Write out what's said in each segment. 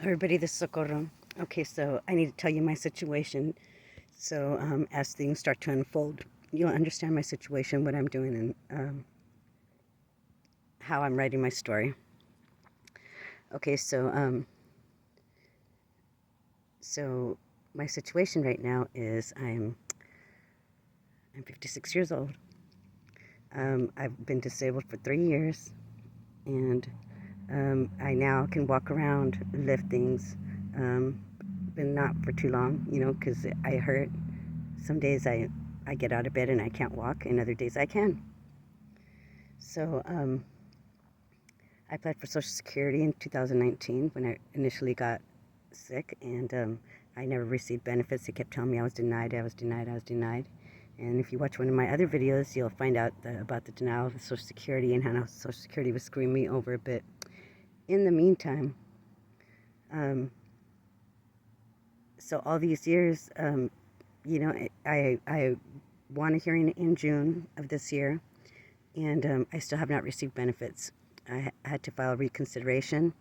Everybody, this is Socorro. Okay, so I need to tell you my situation. So as things start to unfold, you'll understand my situation, what I'm doing, and how I'm writing my story. Okay, so my situation right now is I'm 56 years old. I've been disabled for 3 years, and I now can walk around, lift things, but not for too long, because I hurt. Some days I get out of bed and I can't walk, and other days I can. So I applied for Social Security in 2019 when I initially got sick, and I never received benefits. They kept telling me I was denied, I was denied, I was denied. And if you watch one of my other videos, you'll find out about the denial of Social Security and how Social Security was screwing me over a bit. In the meantime, so all these years, I won a hearing in June of this year, and I still have not received benefits. I had to file reconsideration,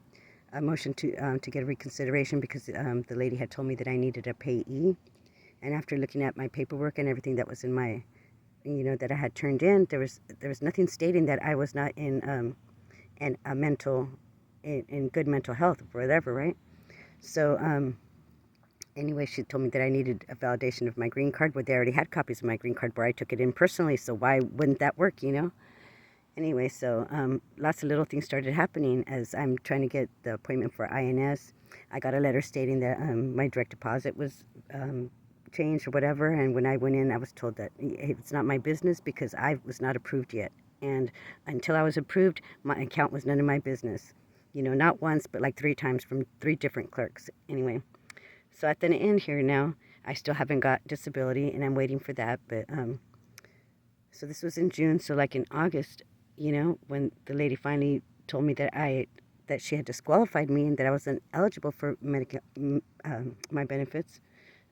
a motion to get a reconsideration because the lady had told me that I needed a payee. And after looking at my paperwork and everything that was in my, that I had turned in, there was nothing stating that I was not in good mental health or whatever, right? So anyway, she told me that I needed a validation of my green card. Well, they already had copies of my green card where I took it in personally, so why wouldn't that work, Anyway, so lots of little things started happening as I'm trying to get the appointment for INS. I got a letter stating that my direct deposit was changed or whatever, and when I went in, I was told that it's not my business because I was not approved yet. And until I was approved, my account was none of my business. Not once, but like 3 times from 3 different clerks. Anyway, so at the end here now, I still haven't got disability, and I'm waiting for that, but so this was in June, so like in August, when the lady finally told me that she had disqualified me and that I wasn't eligible for my benefits,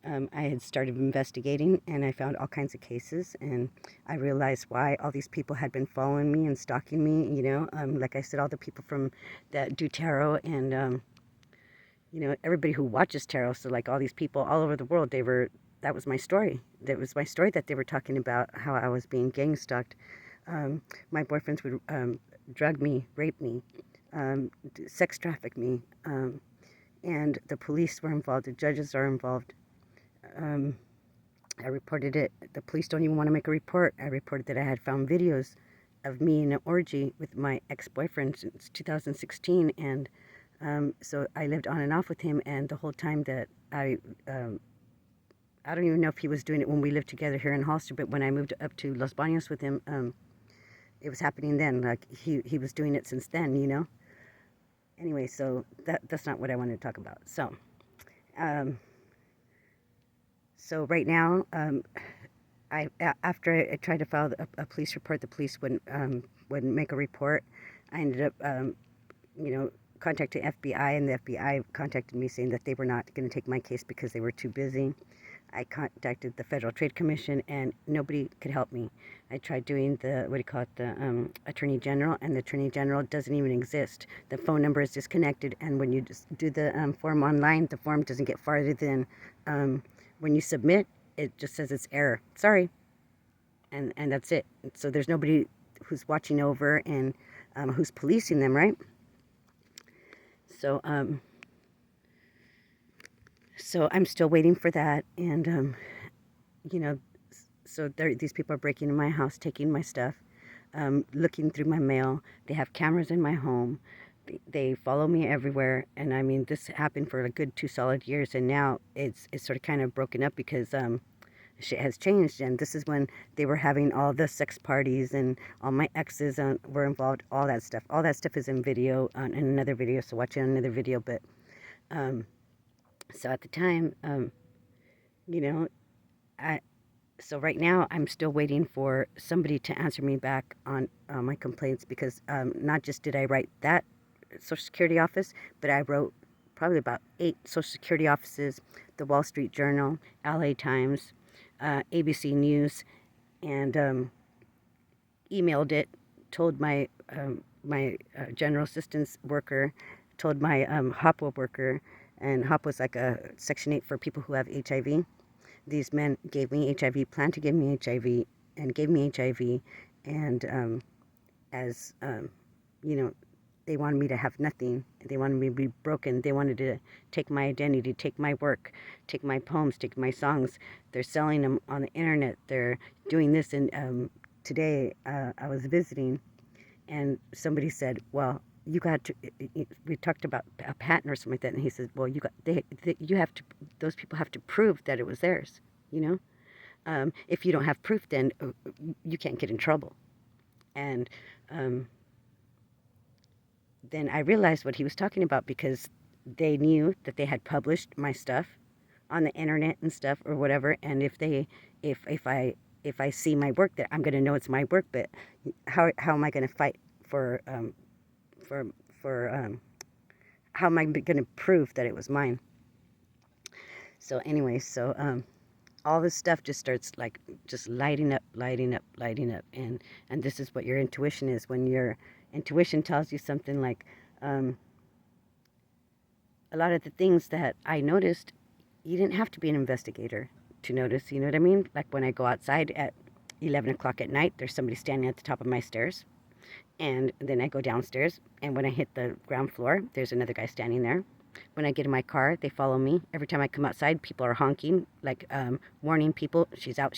I had started investigating, and I found all kinds of cases, and I realized why all these people had been following me and stalking me. Like I said, all the people from that do tarot, and everybody who watches tarot. So like all these people all over the world, that was my story. That was my story that they were talking about, how I was being gang stalked. My boyfriends would drug me, rape me, sex traffic me, and the police were involved. The judges are involved. I reported it. The police don't even want to make a report. I reported that I had found videos of me in an orgy with my ex-boyfriend since 2016, and so I lived on and off with him, and the whole time that I don't even know if he was doing it when we lived together here in Hollister, but when I moved up to Los Baños with him, it was happening then. Like he was doing it since then. Anyway, so that's not what I wanted to talk about. So right now, after I tried to file a police report, the police wouldn't make a report. I ended up, contacting FBI, and the FBI contacted me saying that they were not going to take my case because they were too busy. I contacted the Federal Trade Commission, and nobody could help me. I tried doing the Attorney General, and the Attorney General doesn't even exist. The phone number is disconnected, and when you just do the form online, the form doesn't get farther than when you submit, it just says it's error. Sorry. And that's it. So there's nobody who's watching over and who's policing them, right? So so I'm still waiting for that, and so these people are breaking in my house, taking my stuff, looking through my mail. They have cameras in my home. They follow me everywhere, and I mean, this happened for a good 2 solid years, and now it's sort of kind of broken up because shit has changed, and this is when they were having all the sex parties, and all my exes were involved. All that stuff is in video, in another video, so watch it on another video. But so at the time, you know, I so right now I'm still waiting for somebody to answer me back on my complaints, because not just did I write that Social Security office, but I wrote probably about 8 Social Security offices, the Wall Street Journal, LA Times, ABC News, and emailed it, told my general assistance worker told my HOPWA worker, and HOP was like a Section 8 for people who have HIV. These men gave me HIV, planned to give me HIV, and gave me HIV, and as you know, they wanted me to have nothing. They wanted me to be broken. They wanted to take my identity, take my work, take my poems, take my songs. They're selling them on the internet. They're doing this. And today I was visiting, and somebody said, well, you got to, we talked about a patent or something like that, and he said, well, you have to, those people have to prove that it was theirs, you know? If you don't have proof, then you can't get in trouble. And then I realized what he was talking about, because they knew that they had published my stuff on the internet and stuff or whatever, and if I see my work, that I'm going to know it's my work. But how am I going to fight for how am I going to prove that it was mine? So anyway, all this stuff just starts like just lighting up, and this is what your intuition is. When your intuition tells you something, like a lot of the things that I noticed, you didn't have to be an investigator to notice, you know what I mean? Like when I go outside at 11 o'clock at night, there's somebody standing at the top of my stairs. And then I go downstairs, and when I hit the ground floor, there's another guy standing there. When I get in my car, they follow me. Every time I come outside, people are honking, like warning people, she's out,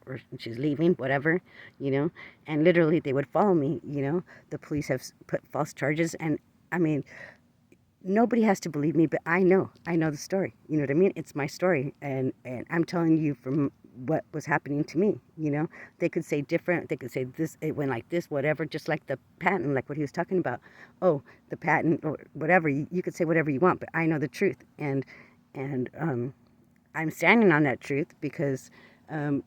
or she's leaving, whatever, you know. And literally, they would follow me, you know. The police have put false charges, and I mean, nobody has to believe me, but I know the story. You know what I mean? It's my story, and I'm telling you from what was happening to me, you know. They could say different, they could say this, it went like this, whatever, just like the patent, like what he was talking about. Oh, the patent, or whatever, you could say whatever you want, but I know the truth, and I'm standing on that truth because, you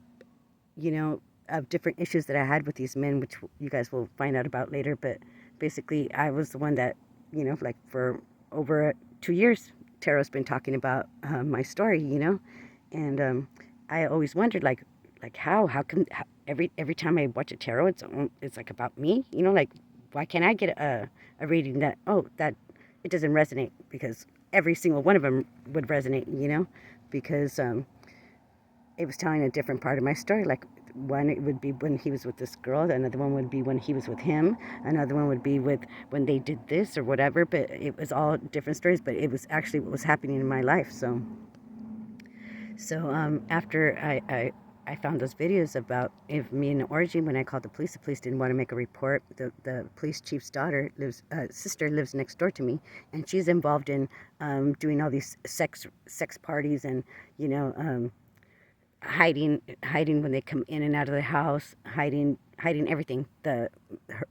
know, of different issues that I had with these men, which you guys will find out about later. But basically, I was the one that, you know, like for over 2 years, Tarot's been talking about my story, you know, and I always wondered, like how come every time I watch a tarot, it's like about me, you know, like why can't I get a reading that, oh, that it doesn't resonate, because every single one of them would resonate, you know, because it was telling a different part of my story. Like one, it would be when he was with this girl, another one would be when he was with him, another one would be with when they did this or whatever, but it was all different stories, but it was actually what was happening in my life. So after I found those videos about me in an orgy, when I called the police didn't want to make a report. The police chief's daughter sister lives next door to me, and she's involved in doing all these sex parties, and you know, hiding when they come in and out of the house, hiding everything.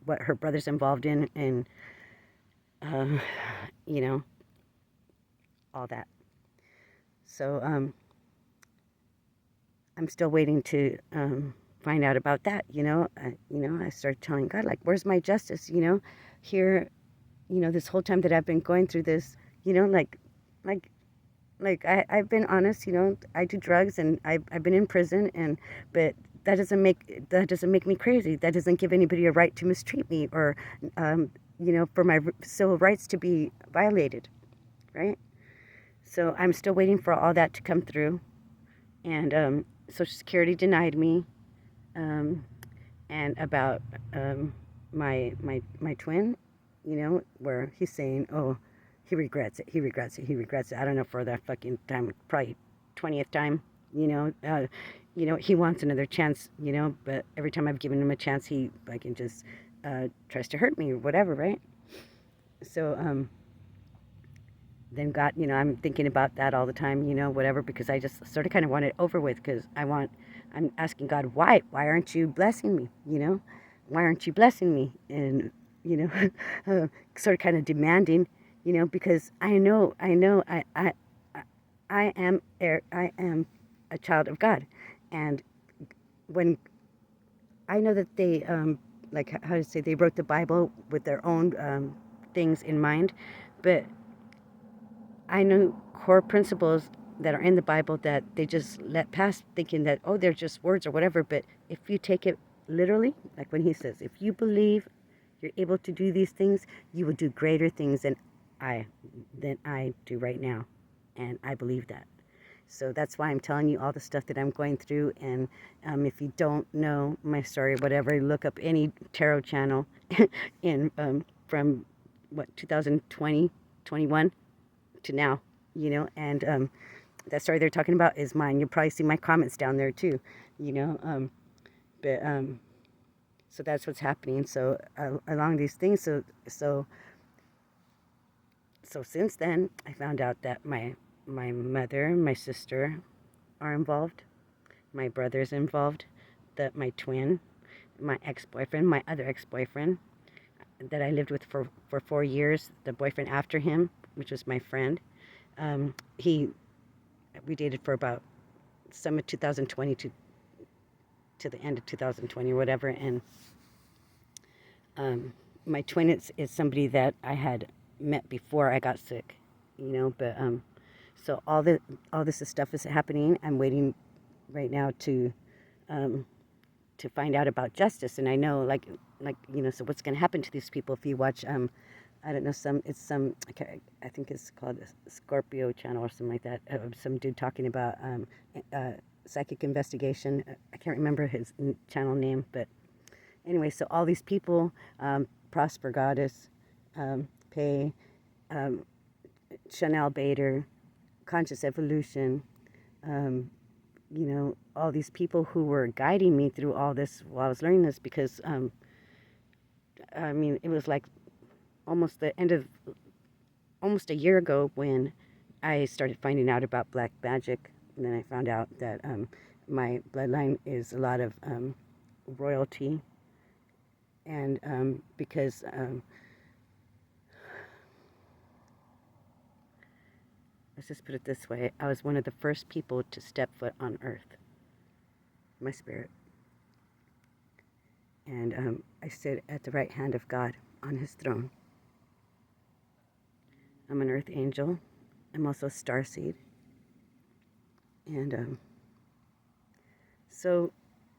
What her brother's involved in, and you know, all that. So I'm still waiting to find out about that. You know, I started telling God, like, where's my justice? You know, here, you know, this whole time that I've been going through this, you know, like I've been honest. You know, I do drugs, and I've been in prison, but that doesn't make me crazy. That doesn't give anybody a right to mistreat me, or you know, for my civil rights to be violated, right? So I'm still waiting for all that to come through, and Social Security denied me, and about my twin, you know, where he's saying, oh, he regrets it. I don't know, for that fucking time, probably 20th time, you know, he wants another chance, you know, but every time I've given him a chance, he fucking just tries to hurt me or whatever, right? So then God, you know, I'm thinking about that all the time, you know, whatever, because I just sort of kind of want it over with, because I'm asking God, why aren't you blessing me, you know? Why aren't you blessing me? And, you know, sort of kind of demanding, you know, because I know I am a child of God. And when I know that they, like, how to say, they wrote the Bible with their own things in mind, but I know core principles that are in the Bible that they just let pass, thinking that, oh, they're just words or whatever. But if you take it literally, like when he says, if you believe you're able to do these things, you will do greater things. And I do right now, and I believe that. So that's why I'm telling you all the stuff that I'm going through. And if you don't know my story, whatever, look up any tarot channel in from what 2020, 21 to now, and that story they're talking about is mine. You'll probably see my comments down there too, you know. But so that's what's happening. So along these things, so since then, I found out that my mother and my sister are involved. My brother's involved. That my twin, my ex-boyfriend, my other ex-boyfriend that I lived with for 4 years. The boyfriend after him, which was my friend, we dated for about summer 2020 to the end of 2020 or whatever. And my twin is somebody that I had met before I got sick, But so all this stuff is happening. I'm waiting right now to find out about justice, and I know so what's going to happen to these people if you watch I don't know, I think it's called a Scorpio channel or something like that, some dude talking about psychic investigation. I can't remember his channel name, but anyway, so all these people, Prosper Goddess, Pei, Chanel Bader, Conscious Evolution, all these people who were guiding me through all this while I was learning this, because it was like almost a year ago when I started finding out about black magic, and then I found out that my bloodline is a lot of royalty, and because let's just put it this way, I was one of the first people to step foot on earth, my spirit, and I sit at the right hand of God on his throne. I'm an earth angel. I'm also a starseed. And so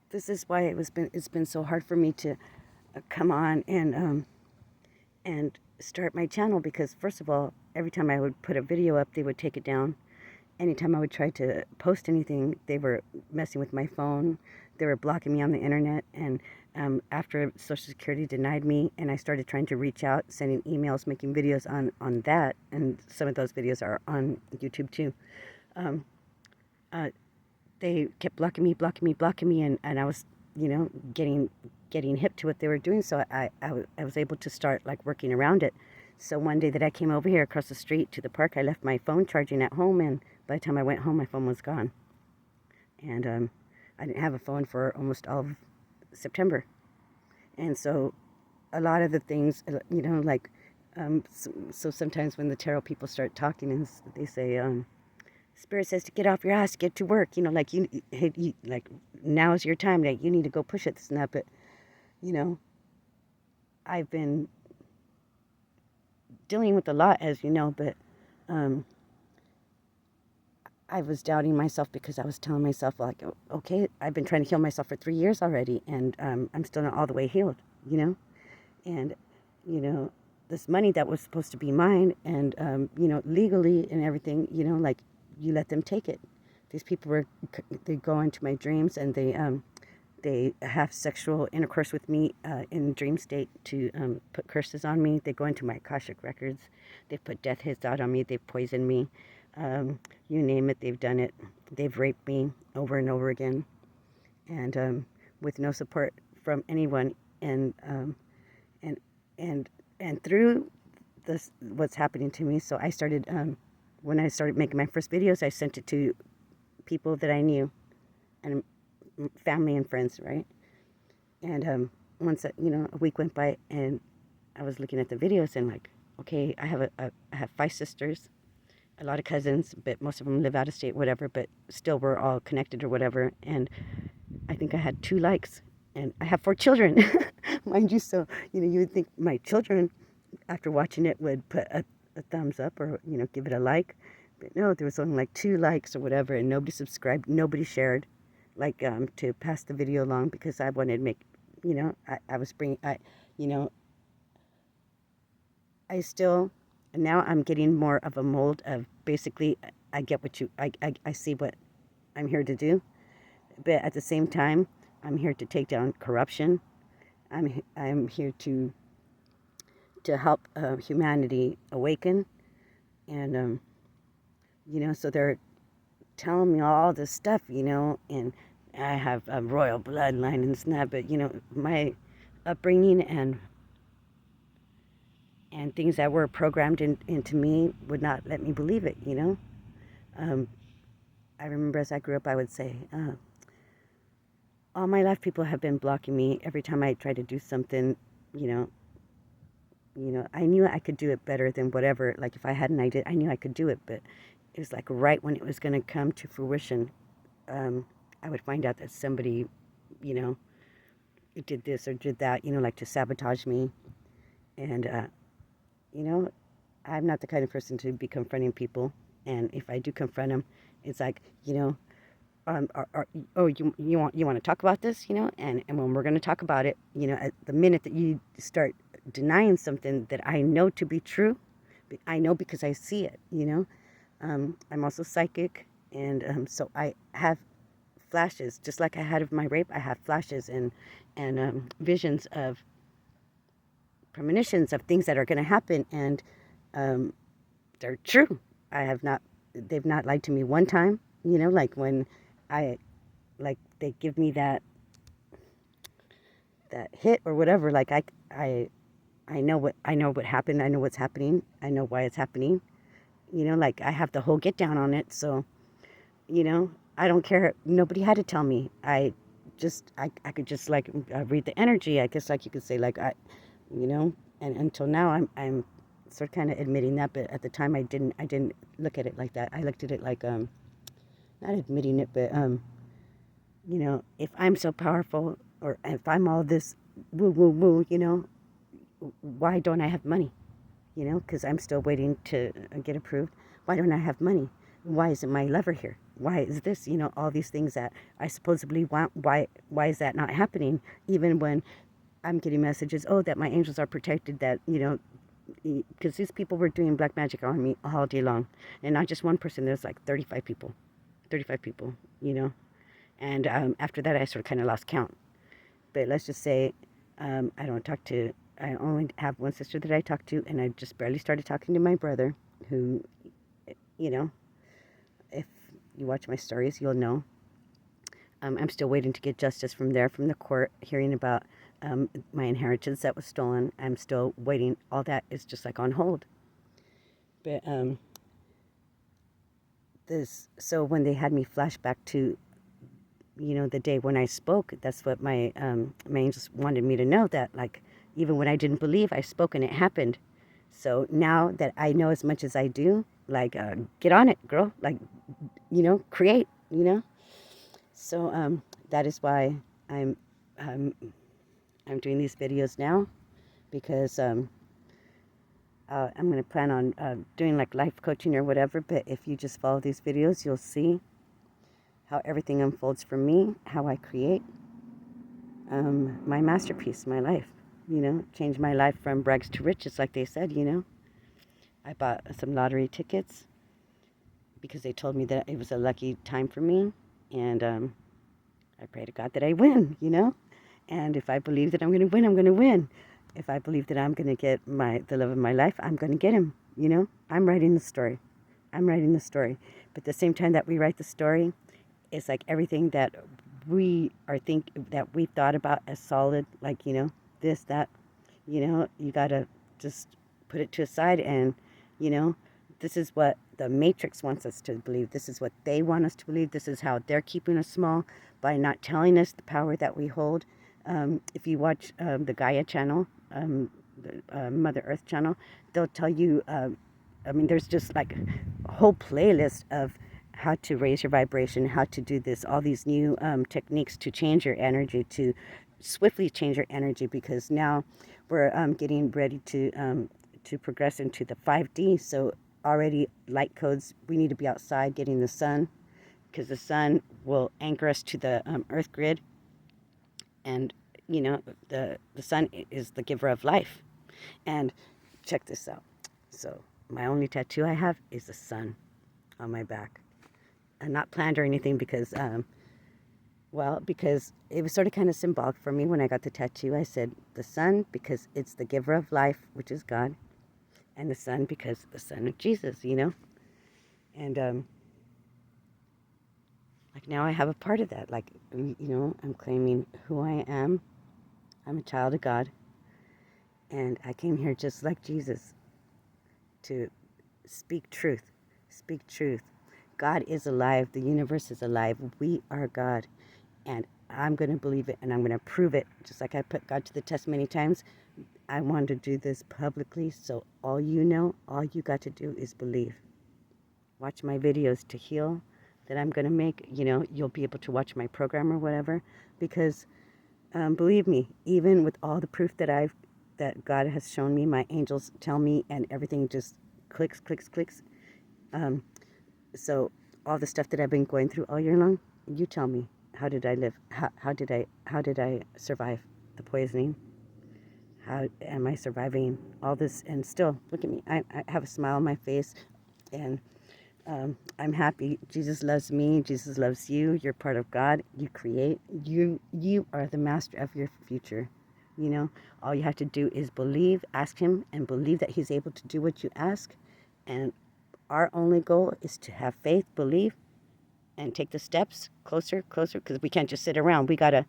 this is why it's been so hard for me to come on and start my channel, because first of all, every time I would put a video up, they would take it down. Anytime I would try to post anything, they were messing with my phone. They were blocking me on the internet. And after Social Security denied me, and I started trying to reach out, sending emails, making videos on that, and some of those videos are on YouTube too, they kept blocking me, and I was, getting hip to what they were doing. So I was able to start working around it. So one day that I came over here across the street to the park, I left my phone charging at home, and by the time I went home, my phone was gone. And I didn't have a phone for almost all of September. And so a lot of the things, so sometimes when the tarot people start talking, and they say, Spirit says to get off your ass, get to work, now is your time, you need to go push it, this and that. But, I've been dealing with a lot, as you know, but I was doubting myself, because I was telling myself, okay, I've been trying to heal myself for 3 years already, and I'm still not all the way healed, and, this money that was supposed to be mine, and, legally and everything, you let them take it. These people they go into my dreams, and they have sexual intercourse with me in dream state to put curses on me. They go into my Akashic records. They've put death hits out on me. They've poisoned me. You name it, they've done it. They've raped me over and over again, and with no support from anyone. And through this, what's happening to me. So I started, when I started making my first videos, I sent it to people that I knew, and family and friends, right? And once a week went by, and I was looking at the videos, and okay, I have 5 sisters, a lot of cousins, but most of them live out of state, whatever, but still we're all connected or whatever. And I think I had 2 likes, and I have 4 children, mind you. So, you would think my children, after watching it, would put a thumbs up or, give it a like. But no, there was only 2 likes or whatever, and nobody subscribed, nobody shared, to pass the video along, because I wanted to make, I was bringing, I still now I'm getting more of a mold of basically I get what I see what I'm here to do, but at the same time I'm here to take down corruption. I'm here to help humanity awaken, and so they're telling me all this stuff, and I have a royal bloodline and stuff, but my upbringing and things that were programmed into me would not let me believe it. Um, I remember as I grew up, I would say, all my life people have been blocking me every time I try to do something. you know I knew I could do it better than whatever. Like if I had an idea, I knew I could do it, but it was like right when it was going to come to fruition, I would find out that somebody, you know, did this or did that, like to sabotage me. And, you know, I'm not the kind of person to be confronting people. And if I do confront them, it's like, oh, you want to talk about this, and when we're going to talk about it, at the minute that you start denying something that I know to be true, I know because I see it, I'm also psychic, and so I have flashes, just like I had of my rape. I have flashes and visions of premonitions of things that are going to happen, and um, they're true. They've not lied to me one time, like when I, like they give me that hit or whatever, like I know what happened. I know what's happening. I know why it's happening. Like I have the whole get down on it. So, I don't care. Nobody had to tell me. I could just like read the energy. I guess like you could say like and until now I'm sort of kind of admitting that, but at the time I didn't look at it like that. I looked at it like not admitting it, but if I'm so powerful or if I'm all this woo woo woo, why don't I have money? Because I'm still waiting to get approved. Why don't I have money? Why isn't my lover here? Why is this? All these things that I supposedly want. Why is that not happening? Even when I'm getting messages, oh, that my angels are protected, that, because these people were doing black magic on me all day long. And not just one person, there's like 35 people. 35 people, And after that, I sort of kind of lost count. But let's just say I only have one sister that I talk to, and I just barely started talking to my brother, who, if you watch my stories, you'll know. I'm still waiting to get justice from the court, hearing about my inheritance that was stolen. I'm still waiting. All that is just like on hold. But so when they had me flash back to, the day when I spoke, that's what my angels wanted me to know, that like even when I didn't believe, I spoke and it happened. So now that I know as much as I do, like get on it, girl. Like, create. So that is why I'm um, I'm doing these videos now, because I'm going to plan on doing like life coaching or whatever. But if you just follow these videos, you'll see how everything unfolds for me, how I create my masterpiece, my life. Change my life from rags to riches, like they said. I bought some lottery tickets because they told me that it was a lucky time for me, and I pray to God that I win. And if I believe that I'm going to win, I'm going to win. If I believe that I'm going to get the love of my life, I'm going to get him. I'm writing the story. I'm writing the story. But at the same time that we write the story, it's like everything that that we've thought about as solid, like, this, that, you got to just put it to a side, and, this is what the Matrix wants us to believe. This is what they want us to believe. This is how they're keeping us small, by not telling us the power that we hold. If you watch the Gaia channel, the Mother Earth channel, they'll tell you, there's just like a whole playlist of how to raise your vibration, how to do this, all these new techniques to change your energy, to swiftly change your energy, because now we're getting ready to progress into the 5D. So already light codes, we need to be outside getting the sun, because the sun will anchor us to the earth grid, and the sun is the giver of life. And check this out. So my only tattoo I have is the sun on my back. And not planned or anything because, because it was sort of kind of symbolic for me when I got the tattoo. I said the sun because it's the giver of life, which is God, and the sun because the son of Jesus, you know? And, like now I have a part of that. Like, you know, I'm claiming who I am. I'm a child of God. And I came here just like Jesus to speak truth. Speak truth. God is alive. The universe is alive. We are God. And I'm going to believe it and I'm going to prove it. Just like I put God to the test many times. I want to do this publicly. So all you know, all you got to do is believe. Watch my videos to heal that I'm going to make. You know, you'll be able to watch my program or whatever. Because believe me, even with all the proof that God has shown me, my angels tell me, and everything just clicks. So all the stuff that I've been going through all year long, you tell me, how did I live? How did I survive the poisoning? How am I surviving all this? And still, look at me. I have a smile on my face, and I'm happy. Jesus loves me. Jesus loves you. You're part of God. You create. You are the master of your future. You know, all you have to do is believe, ask him, and believe that he's able to do what you ask. And our only goal is to have faith, believe, and take the steps closer, because we can't just sit around. We gotta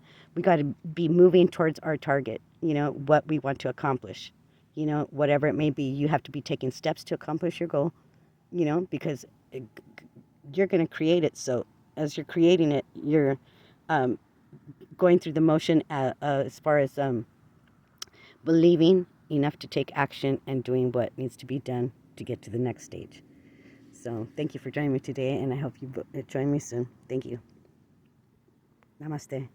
be moving towards our target. You know, what we want to accomplish. You know, whatever it may be, you have to be taking steps to accomplish your goal. You know, because you're going to create it. So as you're creating it, you're going through the motion as far as believing enough to take action and doing what needs to be done to get to the next stage. So thank you for joining me today, and I hope you join me soon. Thank you. Namaste.